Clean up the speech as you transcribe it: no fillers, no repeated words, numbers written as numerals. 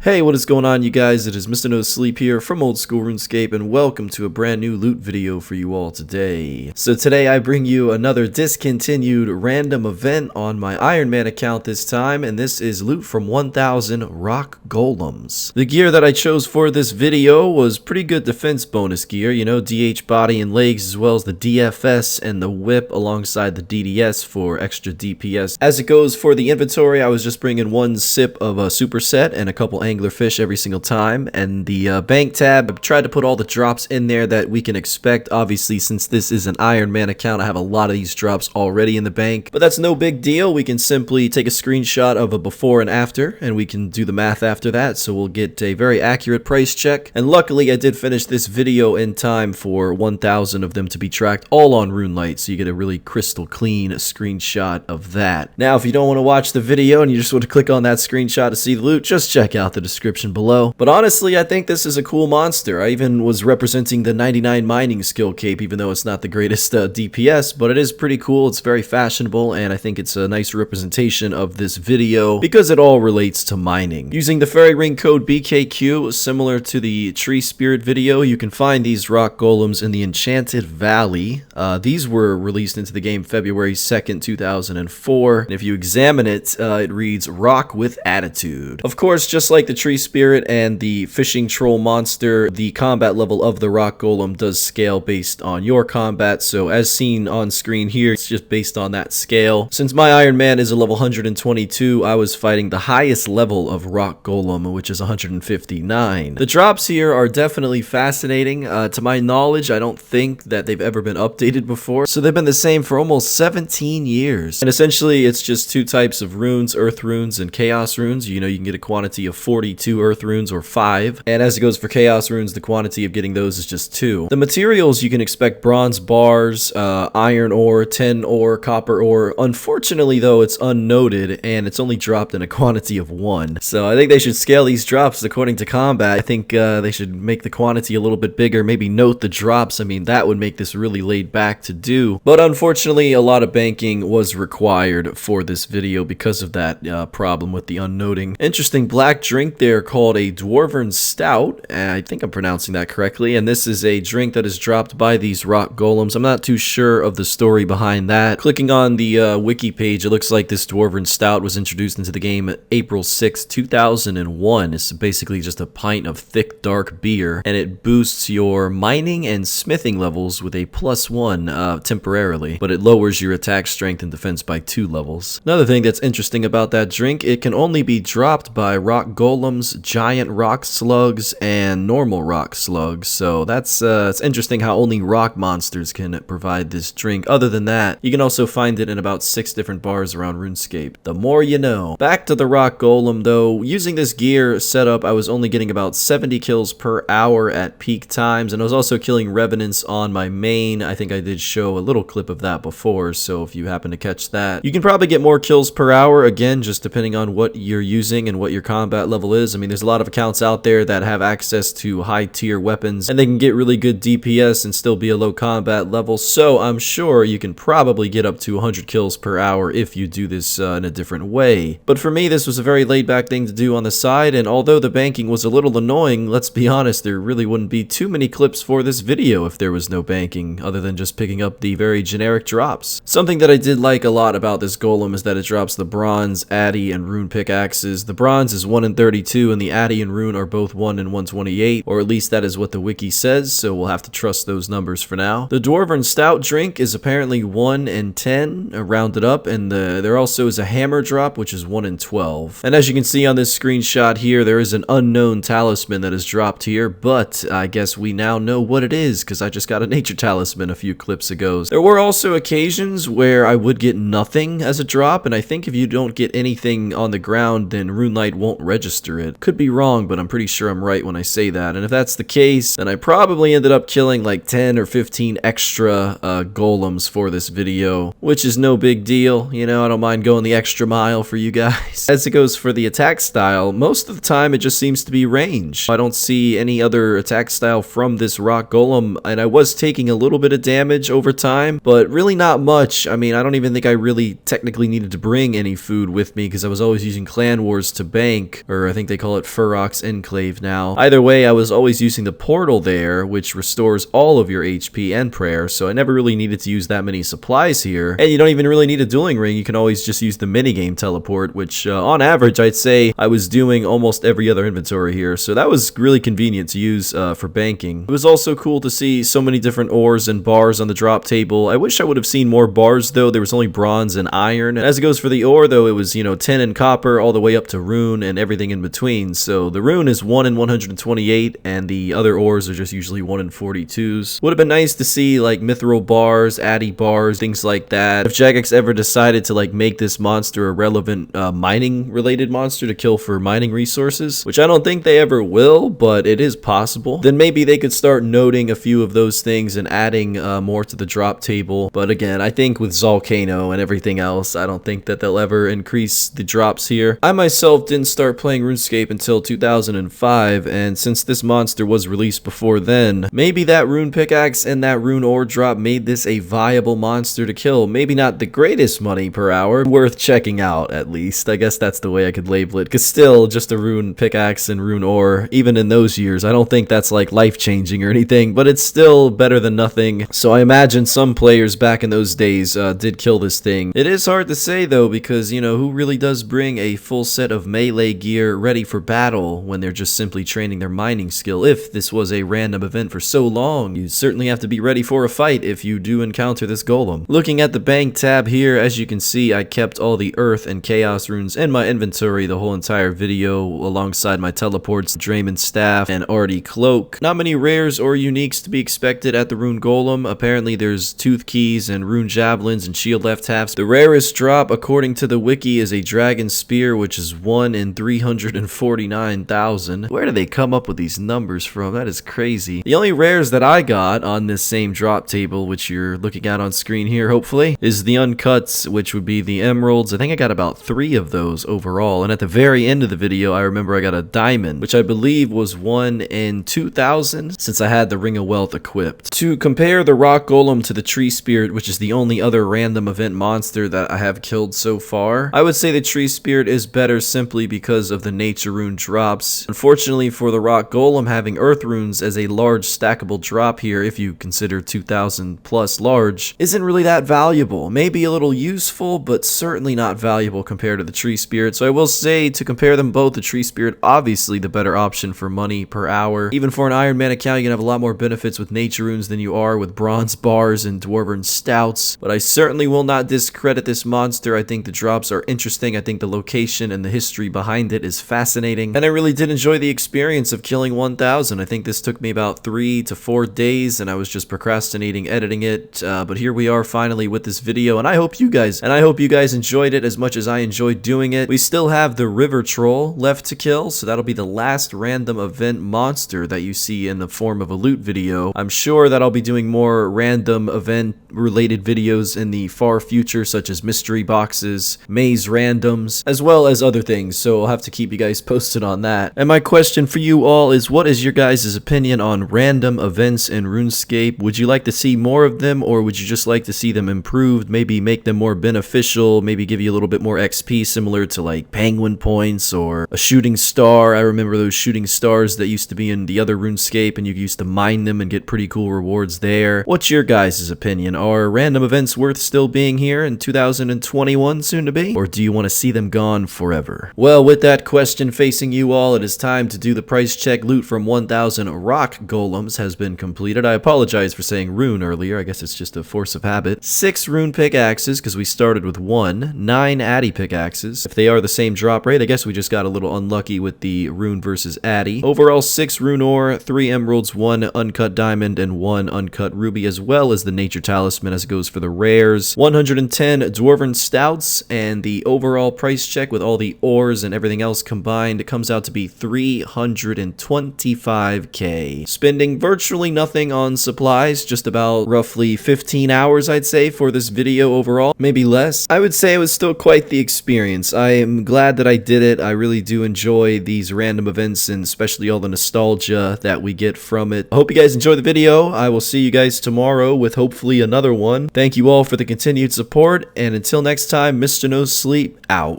Hey, what is going on, you guys? It is Mr. No Sleep here from Old School RuneScape, and welcome to a brand new loot video for you all today. So today I bring you another discontinued random event on my Iron Man account this time, and this is loot from 1000 Rock Golems. The gear that I chose for this video was pretty good defense bonus gear, you know, DH body and legs, as well as the DFS and the whip alongside the DDS for extra DPS. As it goes for the inventory, I was just bringing one sip of a superset and a couple anglerfish every single time, and the bank tab, I've tried to put all the drops in there that we can expect. Obviously, since this is an Iron Man account, I have a lot of these drops already in the bank, but that's no big deal. We can simply take a screenshot of a before and after, and we can do the math after that, so we'll get a very accurate price check. And luckily, I did finish this video in time for 1000 of them to be tracked all on RuneLite, so you get a really crystal clean screenshot of that. Now, if you don't want to watch the video and you just want to click on that screenshot to see the loot, just check out the description below. But honestly, I think this is a cool monster. I even was representing the 99 mining skill cape, even though it's not the greatest DPS, but it is pretty cool. It's very fashionable, and I think it's a nice representation of this video because it all relates to mining. Using the fairy ring code BKQ, similar to the tree spirit video, you can find these rock golems in the Enchanted Valley. These were released into the game February 2nd, 2004. And if you examine it, it reads rock with attitude. Of course, just like the tree spirit and the fishing troll monster, the combat level of the rock golem does scale based on your combat, so as seen on screen here, it's just based on that scale. Since my Iron Man is a level 122, I was fighting the highest level of rock golem, which is 159. The drops here are definitely fascinating. To my knowledge, I don't think that they've ever been updated before, so they've been the same for almost 17 years. And essentially, it's just two types of runes, earth runes and chaos runes. You know, you can get a quantity of 42 earth runes or 5, and as it goes for chaos runes, the quantity of getting those is just 2. The materials, you can expect bronze bars, iron ore, tin ore, copper ore. Unfortunately though, it's unnoted and it's only dropped in a quantity of 1, so I think they should scale these drops according to combat. I think they should make the quantity a little bit bigger, maybe note the drops. I mean, that would make this really laid back to do, but unfortunately a lot of banking was required for this video because of that problem with the unnoting. Interesting black drink there called a Dwarven Stout. I think I'm pronouncing that correctly, and this is a drink that is dropped by these rock golems. I'm not too sure of the story behind that. Clicking on the wiki page, it looks like this Dwarven Stout was introduced into the game April 6, 2001. It's basically just a pint of thick dark beer, and it boosts your mining and smithing levels with a +1 temporarily, but it lowers your attack strength and defense by 2 levels. Another thing that's interesting about that drink, it can only be dropped by rock golems, giant rock slugs, and normal rock slugs, so that's it's interesting how only rock monsters can provide this drink. Other than that, you can also find it in about 6 different bars around RuneScape. The more you know. Back to the rock golem though, using this gear setup, I was only getting about 70 kills per hour at peak times, and I was also killing revenants on my main. I think I did show a little clip of that before, so if you happen to catch that, you can probably get more kills per hour, again, just depending on what you're using and what your combat level is. I mean, there's a lot of accounts out there that have access to high tier weapons and they can get really good DPS and still be a low combat level, so I'm sure you can probably get up to 100 kills per hour if you do this in a different way. But for me, this was a very laid back thing to do on the side, and although the banking was a little annoying, let's be honest, there really wouldn't be too many clips for this video if there was no banking, other than just picking up the very generic drops. Something that I did like a lot about this golem is that it drops the bronze, addy, and rune pickaxes. The bronze is 1 in 32 and the addy and rune are both 1 in 128, or at least that is what the wiki says, so we'll have to trust those numbers for now. The Dwarven Stout drink is apparently 1 in 10, rounded up, and there also is a hammer drop, which is 1 in 12. And as you can see on this screenshot here, there is an unknown talisman that is dropped here, but I guess we now know what it is, because I just got a nature talisman a few clips ago. There were also occasions where I would get nothing as a drop, and I think if you don't get anything on the ground, then RuneLite won't register it. Could be wrong, but I'm pretty sure I'm right when I say that, and if that's the case, then I probably ended up killing like 10 or 15 extra golems for this video, which is no big deal. You know, I don't mind going the extra mile for you guys. As it goes for the attack style, most of the time it just seems to be range. I don't see any other attack style from this rock golem, and I was taking a little bit of damage over time, but really not much. I mean, I don't even think I really technically needed to bring any food with me because I was always using Clan Wars to bank, or think they call it Ferox Enclave now. Either way, I was always using the portal there, which restores all of your HP and prayer, so I never really needed to use that many supplies here. And you don't even really need a dueling ring, you can always just use the minigame teleport, which on average I'd say I was doing almost every other inventory here, so that was really convenient to use for banking. It was also cool to see so many different ores and bars on the drop table. I wish I would have seen more bars though, there was only bronze and iron. And as it goes for the ore though, it was, you know, tin and copper all the way up to rune and everything in between. So the rune is 1 in 128 and the other ores are just usually 1 in 42s. Would have been nice to see like mithril bars, addy bars, things like that. If Jagex ever decided to like make this monster a relevant mining related monster to kill for mining resources, which I don't think they ever will, but it is possible, then maybe they could start noting a few of those things and adding more to the drop table. But again, I think with Zolcano and everything else, I don't think that they'll ever increase the drops here. I myself didn't start playing RuneScape until 2005, and since this monster was released before then, maybe that rune pickaxe and that rune ore drop made this a viable monster to kill. Maybe not the greatest money per hour, worth checking out at least. I guess that's the way I could label it, because still, just a rune pickaxe and rune ore, even in those years, I don't think that's like life-changing or anything, but it's still better than nothing. So I imagine some players back in those days did kill this thing. It is hard to say though, because you know, who really does bring a full set of melee gear ready for battle when they're just simply training their mining skill? If this was a random event for so long, you certainly have to be ready for a fight if you do encounter this golem. Looking at the bank tab here, as you can see, I kept all the earth and chaos runes in my inventory the whole entire video, alongside my teleports, Draymond staff, and Artie cloak. Not many rares or uniques to be expected at the rune golem. Apparently there's tooth keys and rune javelins and shield left halves. The rarest drop according to the wiki is a dragon spear, which is 1 in 349,000. Where do they come up with these numbers from? That is crazy. The only rares that I got on this same drop table, which you're looking at on screen here hopefully, is the uncuts, which would be the emeralds. I think I got about 3 of those overall, and at the very end of the video I remember I got a diamond, which I believe was 1 in 2,000 since I had the Ring of Wealth equipped. To compare the rock golem to the tree spirit, which is the only other random event monster that I have killed so far, I would say the tree spirit is better simply because of the nature rune drops. Unfortunately for the rock golem, having earth runes as a large stackable drop here, if you consider 2,000 plus large, isn't really that valuable. Maybe a little useful, but certainly not valuable compared to the tree spirit. So I will say, to compare them both, the tree spirit obviously the better option for money per hour. Even for an Iron Man account, you can have a lot more benefits with nature runes than you are with bronze bars and Dwarven Stouts. But I certainly will not discredit this monster. I think the drops are interesting. I think the location and the history behind it is fascinating. And I really did enjoy the experience of killing 1,000. I think this took me about 3 to 4 days, and I was just procrastinating editing it. But here we are finally with this video, and I hope you guys enjoyed it as much as I enjoyed doing it. We still have the river troll left to kill, so that'll be the last random event monster that you see in the form of a loot video. I'm sure that I'll be doing more random event related videos in the far future, such as mystery boxes, maze randoms, as well as other things, so I'll have to keep you guys posted on that. And my question for you all is, what is your guys' opinion on random events in RuneScape? Would you like to see more of them, or would you just like to see them improved, maybe make them more beneficial, maybe give you a little bit more XP similar to like penguin points or a shooting star? I remember those shooting stars that used to be in the other RuneScape, and you used to mine them and get pretty cool rewards there. What's your guys' opinion? Are random events worth still being here in 2021 soon to be? Or do you want to see them gone forever? Well, with that question facing you all, it is time to do the price check. Loot from 1,000 rock golems has been completed. I apologize for saying rune earlier. I guess it's just a force of habit. 6 rune pickaxes, because we started with 1. 9 addy pickaxes. If they are the same drop rate, I guess we just got a little unlucky with the rune versus addy. Overall, 6 rune ore, 3 emeralds, 1 uncut diamond, and 1 uncut ruby, as well as the nature talisman as it goes for the rares. 110 dwarven stouts, and the overall price check with all the ores and everything else combined, it comes out to be 325k. Spending virtually nothing on supplies, just about roughly 15 hours I'd say for this video overall, maybe less. I would say it was still quite the experience. I am glad that I did it. I really do enjoy these random events, and especially all the nostalgia that we get from it. I hope you guys enjoy the video. I will see you guys tomorrow with hopefully another one. Thank you all for the continued support, and until next time, Mr. No Sleep out.